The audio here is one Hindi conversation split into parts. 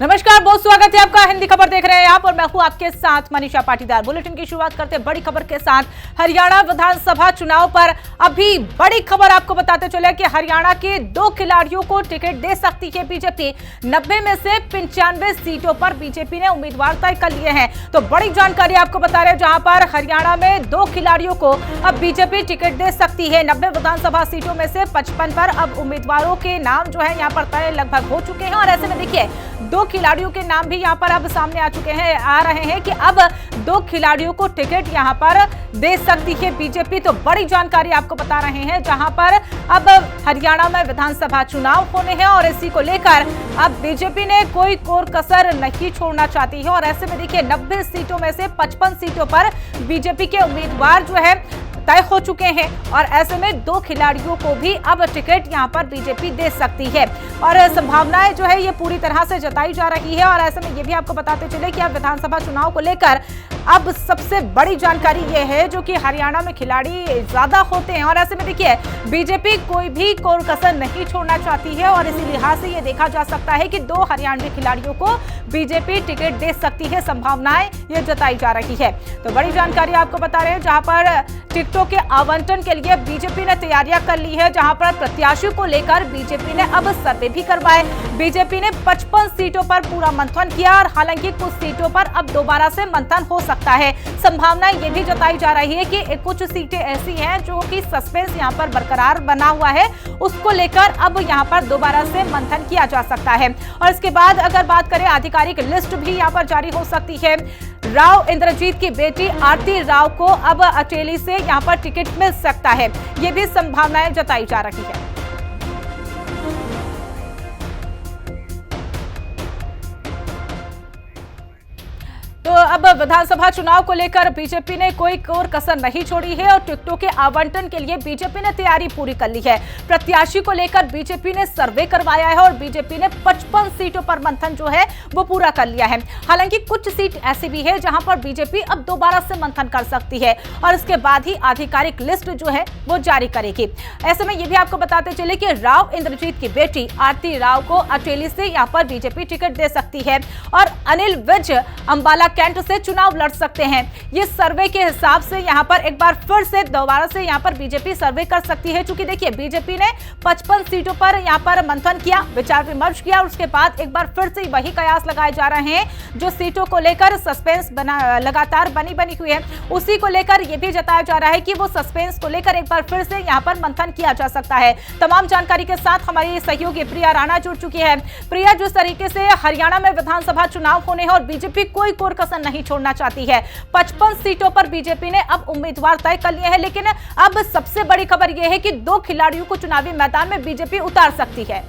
नमस्कार, बहुत स्वागत है आपका। हिंदी खबर देख रहे हैं आप और मैं हूं आपके साथ मनीषा पाटीदार। बुलेटिन की शुरुआत करते हैं बड़ी खबर के साथ। हरियाणा विधानसभा चुनाव पर अभी बड़ी खबर आपको बताते चले कि हरियाणा के 2 खिलाड़ियों को टिकट दे सकती है बीजेपी। 90 में से 95 सीटों पर बीजेपी ने उम्मीदवार तय कर लिए हैं। तो बड़ी जानकारी आपको बता रहे हैं, जहां पर हरियाणा में 2 खिलाड़ियों को अब बीजेपी टिकट दे सकती है। 90 विधानसभा सीटों में से 55 पर अब उम्मीदवारों के नाम जो है यहाँ पर तय लगभग हो चुके हैं और ऐसे में देखिए 2 खिलाड़ियों के नाम भी यहां पर अब सामने आ रहे हैं कि अब 2 खिलाड़ियों को टिकट यहां पर दे सकती है बीजेपी। तो बड़ी जानकारी आपको बता रहे हैं, जहां पर अब हरियाणा में विधानसभा चुनाव होने हैं और इसी को लेकर अब बीजेपी ने कोई कोर कसर नहीं छोड़ना चाहती है। और ऐसे में देखिए 90 सीटों में से 55 सीटों पर बीजेपी के उम्मीदवार जो है तय हो चुके हैं और ऐसे में 2 खिलाड़ियों को भी अब टिकट यहां पर बीजेपी दे सकती है और संभावनाएं जो है ये पूरी तरह से जताई जा रही है। और ऐसे में ये भी आपको बताते चले कि अब विधानसभा चुनाव को लेकर अब सबसे बड़ी जानकारी ये है जो कि हरियाणा में खिलाड़ी ज्यादा होते हैं और ऐसे में देखिए बीजेपी कोई भी कोर कसर नहीं छोड़ना चाहती है और इसी लिहाज से ये देखा जा सकता है कि 2 हरियाणवी खिलाड़ियों को बीजेपी टिकट दे सकती है। संभावनाएं ये जताई जा रही है। तो बड़ी जानकारी आपको बता रहे हैं, जहां पर टिकटों के आवंटन के लिए बीजेपी ने तैयारियां कर ली है, जहां पर प्रत्याशियों को लेकर बीजेपी ने अब सर्वे भी करवाए। बीजेपी ने 55 सीटों पर पूरा मंथन किया और हालांकि कुछ सीटों पर अब दोबारा से मंथन हो सकता है। संभावना ये भी जताई जा रही है कि कुछ सीटें ऐसी हैं जो कि सस्पेंस यहां पर बरकरार बना हुआ है, उसको लेकर अब यहां पर दोबारा से मंथन किया जा सकता है। और इसके बाद अगर बात करें, आधिकारिक लिस्ट भी यहां पर जारी हो सकती है। राव इंद्रजीत की बेटी आरती राव को अब अटेली से यहां पर टिकट मिल सकता है, ये भी संभावनाएं जताई जा रही है। तो अब विधानसभा चुनाव को लेकर बीजेपी ने कोई कोर कसर नहीं छोड़ी है और टिकटों के आवंटन के लिए बीजेपी ने तैयारी पूरी कर ली है। प्रत्याशी को लेकर बीजेपी ने सर्वे करवाया है और बीजेपी ने 55 सीटों पर मंथन जो है वो पूरा कर लिया है। हालांकि कुछ सीट ऐसी भी है जहां पर बीजेपी अब दोबारा से मंथन कर सकती है और इसके बाद ही आधिकारिक लिस्ट जो है वो जारी करेगी। ऐसे में ये भी आपको बताते चले कि राव इंद्रजीत की बेटी आरती राव को अटेली से यहाँ पर बीजेपी टिकट दे सकती है और अनिल विज अंबाला कैंट से चुनाव लड़ सकते हैं। ये सर्वे के हिसाब से यहां पर एक बार फिर से दोबारा से यहां पर बीजेपी सर्वे कर सकती है, क्योंकि देखिए बीजेपी ने 55 सीटों पर यहां पर मंथन किया, विचार विमर्श किया और उसके बाद एक बार फिर से वही कयास लगाए जा रहे हैं जो सीटों को लेकर सस्पेंस लगातार बनी हुई है, उसी को लेकर यह भी जताया जा रहा है कि वो सस्पेंस को लेकर एक बार फिर से यहां पर मंथन किया जा सकता है। तमाम जानकारी के साथ हमारी सहयोगी प्रिया राणा जुड़ चुकी है। प्रिया, जिस तरीके से हरियाणा में विधानसभा चुनाव होने हैं और बीजेपी कोई कोर कसर नहीं छोड़ना चाहती है, 55 सीटों पर बीजेपी ने अब उम्मीदवार तय कर लिए हैं, लेकिन अब सबसे बड़ी खबर यह है कि 2 खिलाड़ियों को चुनावी मैदान में बीजेपी उतार सकती है।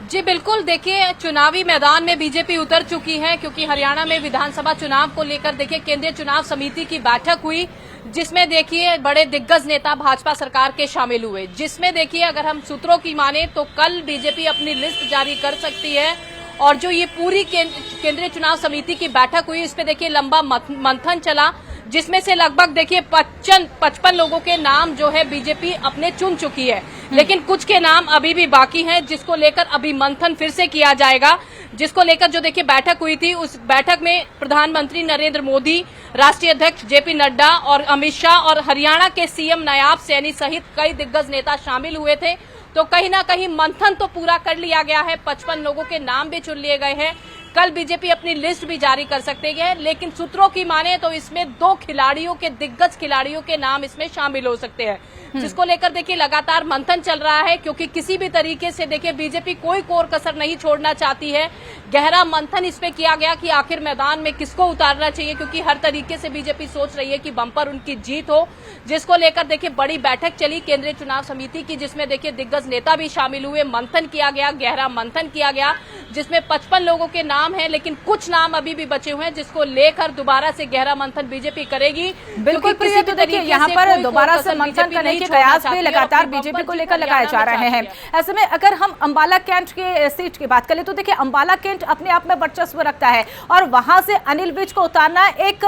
जी बिल्कुल, देखिए चुनावी मैदान में बीजेपी उतर चुकी है, क्योंकि हरियाणा में विधानसभा चुनाव को लेकर देखिए केंद्रीय चुनाव समिति की बैठक हुई, जिसमें देखिए बड़े दिग्गज नेता भाजपा सरकार के शामिल हुए, जिसमें देखिए अगर हम सूत्रों की माने तो कल बीजेपी अपनी लिस्ट जारी कर सकती है। और जो ये पूरी केंद्रीय चुनाव समिति की बैठक हुई, इस पे देखिए लंबा मंथन चला, जिसमें से लगभग देखिए 55 लोगों के नाम जो है बीजेपी अपने चुन चुकी है, लेकिन कुछ के नाम अभी भी बाकी हैं, जिसको लेकर अभी मंथन फिर से किया जाएगा। जिसको लेकर जो देखिए बैठक हुई थी, उस बैठक में प्रधानमंत्री नरेंद्र मोदी, राष्ट्रीय अध्यक्ष जेपी नड्डा और अमित शाह और हरियाणा के सीएम नायाब सैनी सहित कई दिग्गज नेता शामिल हुए थे। तो कहीं ना कहीं मंथन तो पूरा कर लिया गया है, 55 लोगों के नाम भी चुन लिए गए हैं। कल बीजेपी अपनी लिस्ट भी जारी कर सकते हैं, लेकिन सूत्रों की माने तो इसमें 2 खिलाड़ियों के दिग्गज खिलाड़ियों के नाम इसमें शामिल हो सकते हैं, जिसको लेकर देखिए लगातार मंथन चल रहा है, क्योंकि किसी भी तरीके से देखिए बीजेपी कोई कोर कसर नहीं छोड़ना चाहती है। गहरा मंथन इसमें किया गया कि आखिर मैदान में किसको उतारना चाहिए, क्योंकि हर तरीके से बीजेपी सोच रही है कि बम्पर उनकी जीत हो, जिसको लेकर देखिए बड़ी बैठक चली केंद्रीय चुनाव समिति की, जिसमें देखिए दिग्गज नेता भी शामिल हुए, मंथन किया गया, गहरा मंथन किया गया, जिसमें 55 लोगों के नाम हैं, लेकिन कुछ नाम अभी भी बचे हुए हैं जिसको लेकर दोबारा से गहरा मंथन बीजेपी करेगी। बिल्कुल प्रिया, तो देखिए यहाँ पर दोबारा से मंथन करने के प्रयास भी लगातार बीजेपी को लेकर लगाए जा रहे हैं। ऐसे में अगर हम अंबाला कैंट के सीट की बात करें तो देखिए अंबाला कैंट अपने आप में वर्चस्व रखता है और वहां से अनिल विज को उतारना एक,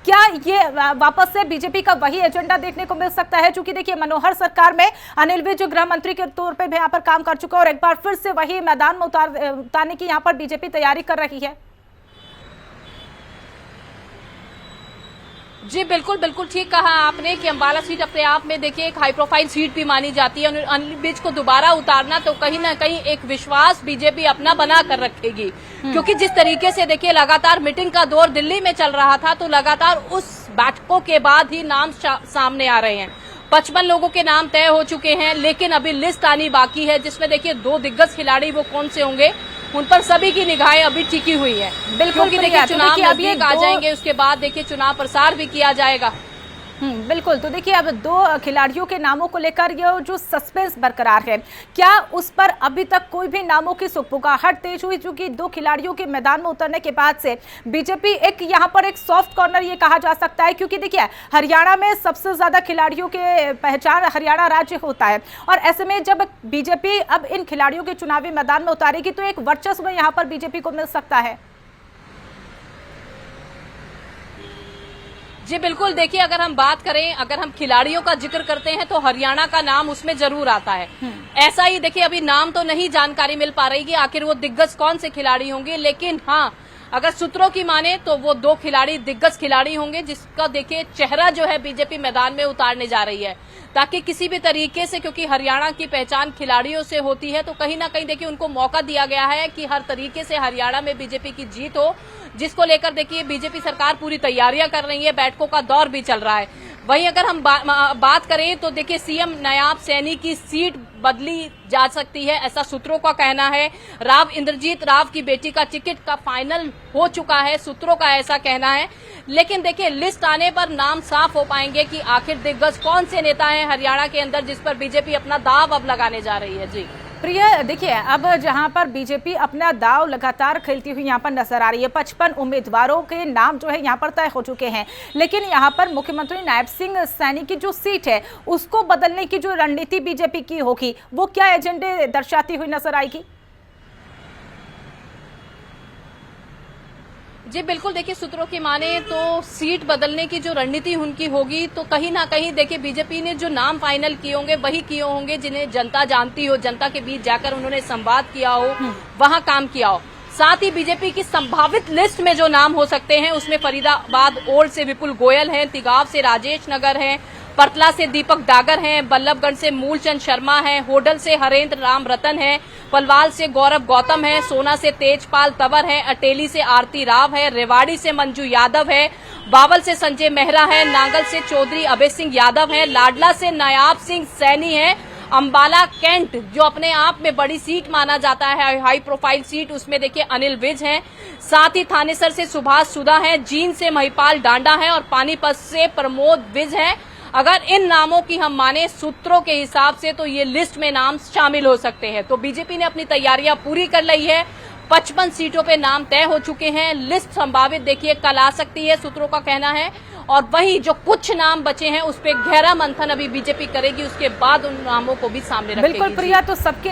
क्या ये वापस से बीजेपी का वही एजेंडा देखने को मिल सकता है? क्योंकि देखिए मनोहर सरकार में अनिल विज जो गृह मंत्री के तौर पे भी यहाँ पर काम कर चुका है और एक बार फिर से वही मैदान में उतारने की यहाँ पर बीजेपी तैयारी कर रही है। जी बिल्कुल बिल्कुल ठीक कहा आपने कि अंबाला सीट अपने आप में देखिए एक हाई प्रोफाइल सीट भी मानी जाती है। अनिल विज को दोबारा उतारना तो कहीं ना कहीं एक विश्वास बीजेपी अपना बना कर रखेगी, क्योंकि जिस तरीके से देखिए लगातार मीटिंग का दौर दिल्ली में चल रहा था, तो लगातार उस बैठकों के बाद ही नाम सामने आ रहे हैं। 55 लोगों के नाम तय हो चुके हैं, लेकिन अभी लिस्ट आनी बाकी है, जिसमें देखिए 2 दिग्गज खिलाड़ी वो कौन से होंगे उन पर सभी की निगाहें अभी टिकी हुई है। बिल्कुल, क्योंकि देखिए चुनाव नजदीक आ जाएंगे, उसके बाद देखिए चुनाव प्रसार भी किया जाएगा। बिल्कुल, तो देखिए अब 2 खिलाड़ियों के नामों को लेकर ये जो सस्पेंस बरकरार है, क्या उस पर अभी तक कोई भी नामों की सुगबुगाहट तेज हुई? क्योंकि 2 खिलाड़ियों के मैदान में उतरने के बाद से बीजेपी एक यहाँ पर एक सॉफ्ट कॉर्नर ये कहा जा सकता है, क्योंकि देखिए हरियाणा में सबसे ज्यादा खिलाड़ियों के पहचान हरियाणा राज्य होता है और ऐसे में जब बीजेपी अब इन खिलाड़ियों के चुनावी मैदान में उतारेगी तो एक वर्चस्व यहाँ पर बीजेपी को मिल सकता है। जी बिल्कुल, देखिए अगर हम बात करें, अगर हम खिलाड़ियों का जिक्र करते हैं तो हरियाणा का नाम उसमें जरूर आता है। ऐसा ही देखिए अभी नाम तो नहीं जानकारी मिल पा रही कि आखिर वो दिग्गज कौन से खिलाड़ी होंगे, लेकिन हाँ अगर सूत्रों की माने तो वो 2 खिलाड़ी दिग्गज खिलाड़ी होंगे जिसका देखिए चेहरा जो है बीजेपी मैदान में उतारने जा रही है, ताकि किसी भी तरीके से, क्योंकि हरियाणा की पहचान खिलाड़ियों से होती है, तो कहीं ना कहीं देखिए उनको मौका दिया गया है कि हर तरीके से हरियाणा में बीजेपी की जीत हो, जिसको लेकर देखिए बीजेपी सरकार पूरी तैयारियां कर रही है, बैठकों का दौर भी चल रहा है। वहीं अगर हम बात करें तो देखिए सीएम नायाब सैनी की सीट बदली जा सकती है, ऐसा सूत्रों का कहना है। राव इंद्रजीत राव की बेटी का टिकट का फाइनल हो चुका है, सूत्रों का ऐसा कहना है। लेकिन देखिए लिस्ट आने पर नाम साफ हो पाएंगे कि आखिर दिग्गज कौन से नेता हैं हरियाणा के अंदर जिस पर बीजेपी अपना दाव अब लगाने जा रही है। जी प्रिया, देखिए अब जहां पर बीजेपी अपना दाव लगातार खेलती हुई यहां पर नजर आ रही है, 55 उम्मीदवारों के नाम जो है यहां पर तय हो चुके हैं, लेकिन यहां पर मुख्यमंत्री नायब सिंह सैनी की जो सीट है उसको बदलने की जो रणनीति बीजेपी की होगी, वो क्या एजेंडे दर्शाती हुई नजर आएगी? जी बिल्कुल, देखिए सूत्रों की माने तो सीट बदलने की जो रणनीति उनकी होगी, तो कहीं ना कहीं देखिए बीजेपी ने जो नाम फाइनल किए होंगे वही किए होंगे जिन्हें जनता जानती हो, जनता के बीच जाकर उन्होंने संवाद किया हो, वहां काम किया हो। साथ ही बीजेपी की संभावित लिस्ट में जो नाम हो सकते हैं उसमें फरीदाबाद ओल्ड से विपुल गोयल हैं, तिगाव से राजेश नगर हैं, परतला से दीपक डागर हैं, बल्लभगढ़ से मूलचंद शर्मा हैं, होडल से हरेंद्र राम रतन हैं, पलवाल से गौरव गौतम है, सोना से तेजपाल तंवर है, अटेली से आरती राव है, रेवाड़ी से मंजू यादव है, बावल से संजय मेहरा है, नांगल से चौधरी अभय सिंह यादव है, लाडला से नायाब सिंह सैनी है, अंबाला कैंट जो अपने आप में बड़ी सीट माना जाता है, हाई प्रोफाइल सीट, उसमें देखिए अनिल विज हैं, साथ ही थानेसर से सुभाष सुधा है, जींद से महिपाल डांडा है और पानीपत से प्रमोद विज है। अगर इन नामों की हम माने सूत्रों के हिसाब से तो ये लिस्ट में नाम शामिल हो सकते हैं। तो बीजेपी ने अपनी तैयारियां पूरी कर ली है, 55 सीटों पे नाम तय हो चुके हैं, लिस्ट संभावित देखिए कल आ सकती है, सूत्रों का कहना है। और वही जो कुछ नाम बचे हैं उस पर गहरा मंथन अभी बीजेपी करेगी, उसके बाद उन नामों को भी सामने रखेगी। बिल्कुल प्रिया, तो सबकी